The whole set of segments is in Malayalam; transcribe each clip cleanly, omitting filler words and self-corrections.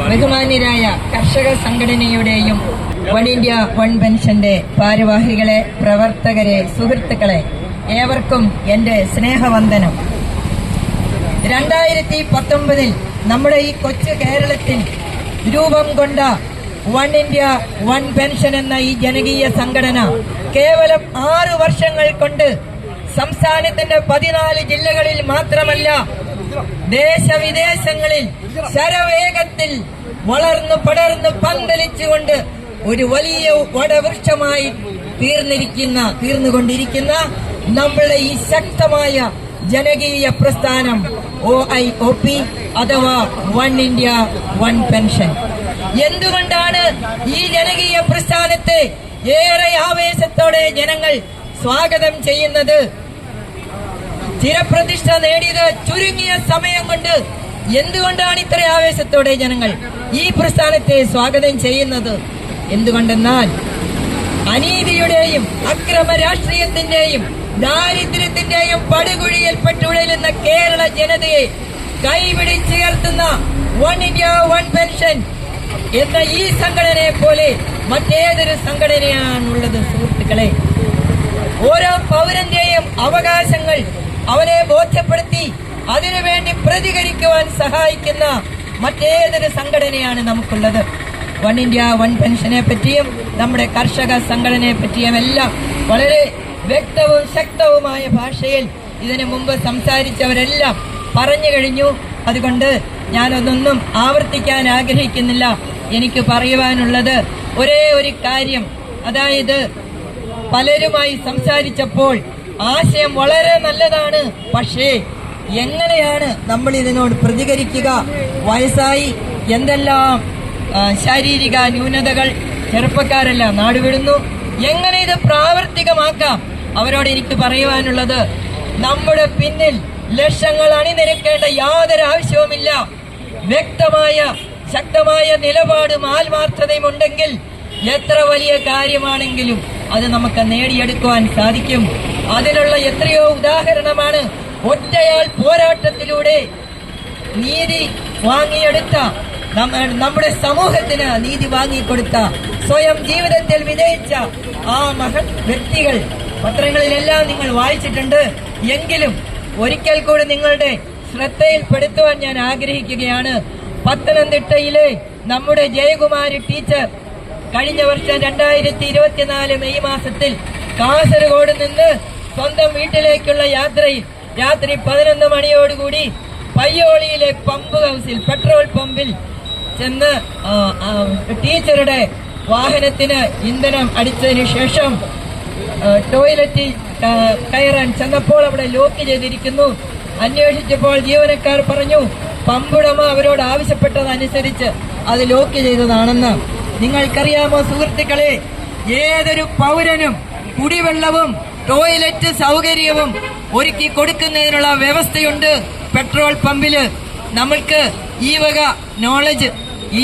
ബഹുമാന്യരായ കർഷക സംഘടനയുടെയും വൺ ഇന്ത്യ വൺ പെൻഷന്റെ ഭാരവാഹികളെ, പ്രവർത്തകരെ, സുഹൃത്തുക്കളെ, ഏവർക്കും എന്റെ സ്നേഹവന്ദനം. 2019 നമ്മുടെ ഈ കൊച്ചു കേരളത്തിൽ രൂപം കൊണ്ട വൺ ഇന്ത്യ വൺ പെൻഷൻ എന്ന ഈ ജനകീയ സംഘടന കേവലം 6 വർഷങ്ങൾ കൊണ്ട് സംസ്ഥാനത്തിന്റെ 14 ജില്ലകളിൽ മാത്രമല്ല ദേശവിദേശങ്ങളിൽ ശരവേഗത്തിൽ വളർന്നു പടർന്നു പന്തലിച്ചുകൊണ്ട് ഒരു വലിയ വടവൃക്ഷമായി തീർന്നുകൊണ്ടിരിക്കുന്ന നമ്മളുടെ ഈ ശക്തമായ ജനകീയ പ്രസ്ഥാനം OIOP അഥവാ വൺ ഇന്ത്യ വൺ പെൻഷൻ. എന്തുകൊണ്ടാണ് ഈ ജനകീയ പ്രസ്ഥാനത്തെ ഏറെ ആവേശത്തോടെ ജനങ്ങൾ സ്വാഗതം ചെയ്യുന്നത്? ചിരപ്രതിഷ്ഠ നേടിയത് ചുരുങ്ങിയ സമയം കൊണ്ട്. എന്തുകൊണ്ടാണ് ഇത്ര ആവേശത്തോടെ ജനങ്ങൾ ഈ പ്രസ്ഥാനത്തെ സ്വാഗതം ചെയ്യുന്നത്? എന്തുകൊണ്ടെന്നാൽ അനീതിയുടെയും അക്രമ രാഷ്ട്രീയത്തിന്റെയും ദാരിദ്ര്യത്തിന്റെയും പടുകുഴിയിൽപ്പെട്ടുഴലുന്ന കേരള ജനതയെ കൈപിടിച്ചുയർത്തുന്ന വൺ ഇന്ത്യ വൺ പെൻഷൻ എന്ന ഈ സംഘടനയെ പോലെ മറ്റേതൊരു സംഘടനയാണുള്ളത്? സുഹൃത്തുക്കളെ, ഓരോ പൗരന്റെയും അവകാശങ്ങൾ അവനെ ബോധ്യപ്പെടുത്തി അതിനുവേണ്ടി പ്രതികരിക്കുവാൻ സഹായിക്കുന്ന മറ്റേതൊരു സംഘടനയാണ് നമുക്കുള്ളത്? വൺ ഇന്ത്യ വൺ പെൻഷനെ പറ്റിയും നമ്മുടെ കർഷക സംഘടനയെ പറ്റിയും എല്ലാം വളരെ വ്യക്തവും ശക്തവുമായ ഭാഷയിൽ ഇതിനു മുമ്പ് സംസാരിച്ചവരെല്ലാം പറഞ്ഞു കഴിഞ്ഞു. അതുകൊണ്ട് ഞാനതൊന്നും ആവർത്തിക്കാൻ ആഗ്രഹിക്കുന്നില്ല. എനിക്ക് പറയുവാനുള്ളത് ഒരേ ഒരു കാര്യം, അതായത് പലരുമായി സംസാരിച്ചപ്പോൾ ആശയം വളരെ നല്ലതാണ്, പക്ഷേ എങ്ങനെയാണ് നമ്മൾ ഇതിനോട് പ്രതികരിക്കുക? വയസ്സായി എന്തെല്ലാം ശാരീരിക ന്യൂനതകൾ, ചെറുപ്പക്കാരെല്ലാം നാടുവിടുന്നു. എങ്ങനെ ഇത് പ്രാവർത്തികമാക്കാം? അവരോട് എനിക്ക് പറയുവാനുള്ളത്, നമ്മുടെ പിന്നിൽ ലക്ഷങ്ങൾ അണിനിരക്കേണ്ട യാതൊരു ആവശ്യവുമില്ല. വ്യക്തമായ ശക്തമായ നിലപാടും ആത്മാർത്ഥതയും ഉണ്ടെങ്കിൽ എത്ര വലിയ കാര്യമാണെങ്കിലും അത് നമുക്ക് നേടിയെടുക്കുവാൻ സാധിക്കും. അതിനുള്ള എത്രയോ ഉദാഹരണമാണ് ഒറ്റയാൾ പോരാട്ടത്തിലൂടെ നീതി വാങ്ങിയെടുത്ത, നമ്മുടെ സമൂഹത്തിന് നീതി വാങ്ങിക്കൊടുത്ത, സ്വയം ജീവിതത്തിൽ വിജയിച്ച ആ മഹത് വ്യക്തികൾ പത്രങ്ങളിലെല്ലാം നിങ്ങൾ വായിച്ചിട്ടുണ്ട്. എങ്കിലും ഒരിക്കൽ കൂടി നിങ്ങളുടെ ശ്രദ്ധയിൽപ്പെടുത്തുവാൻ ഞാൻ ആഗ്രഹിക്കുകയാണ്. പത്തനംതിട്ടയിലെ നമ്മുടെ ജയകുമാരി ടീച്ചർ കഴിഞ്ഞ വർഷം 2024 മെയ് മാസത്തിൽ കാസർഗോഡ് നിന്ന് സ്വന്തം വീട്ടിലേക്കുള്ള യാത്രയിൽ രാത്രി 11 മണിയോടുകൂടി പയ്യോളിയിലെ പമ്പ് ഹൗസിൽ, പെട്രോൾ പമ്പിൽ ചെന്ന് ടീച്ചറുടെ വാഹനത്തിന് ഇന്ധനം അടിച്ചതിന് ശേഷം ടോയ്ലറ്റിൽ കയറാൻ ചെന്നപ്പോൾ അവിടെ ലോക്ക് ചെയ്തിരിക്കുന്നു. അന്വേഷിച്ചപ്പോൾ ജീവനക്കാർ പറഞ്ഞു പമ്പുടമ അവരോട് ആവശ്യപ്പെട്ടതനുസരിച്ച് അത് ലോക്ക് ചെയ്തതാണെന്ന്. നിങ്ങൾക്കറിയാമോ സുഹൃത്തുക്കളെ, ഏതൊരു പൗരനും കുടിവെള്ളവും ടോയ്ലറ്റ് സൗകര്യവും ഒരുക്കി കൊടുക്കുന്നതിനുള്ള വ്യവസ്ഥയുണ്ട് പെട്രോൾ പമ്പില്. നമ്മൾക്ക് ഈ വക നോളജ്, ഈ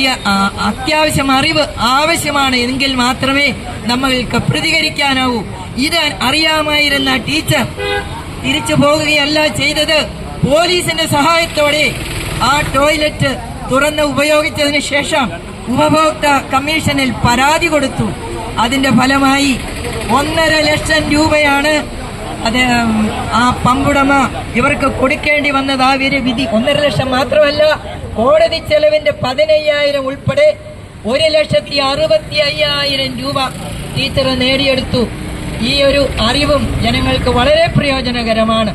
അത്യാവശ്യം അറിവ് ആവശ്യമാണ് എങ്കിൽ മാത്രമേ നമ്മൾക്ക് പ്രതികരിക്കാനാവൂ. ഇത് അറിയാമായിരുന്ന ടീച്ചർ തിരിച്ചു പോകുകയല്ല ചെയ്തത്. പോലീസിന്റെ സഹായത്തോടെ ആ ടോയ്ലറ്റ് തുറന്ന് ഉപയോഗിച്ചതിന് ശേഷം ഉപഭോക്തൃ കമ്മീഷനിൽ പരാതി കൊടുത്തു. അതിന്റെ ഫലമായി 1.5 ലക്ഷം രൂപയാണ് അത് ആ പമ്പുടമ ഇവർക്ക് കൊടുക്കേണ്ടി വന്നത്. ആ വിധി 1.5 ലക്ഷം മാത്രമല്ല, കോടതി ചെലവിന്റെ 15,000 ഉൾപ്പെടെ 1,65,000 രൂപ ടീച്ചർ നേടിയെടുത്തു. ഈ ഒരു അറിവും ജനങ്ങൾക്ക് വളരെ പ്രയോജനകരമാണ്.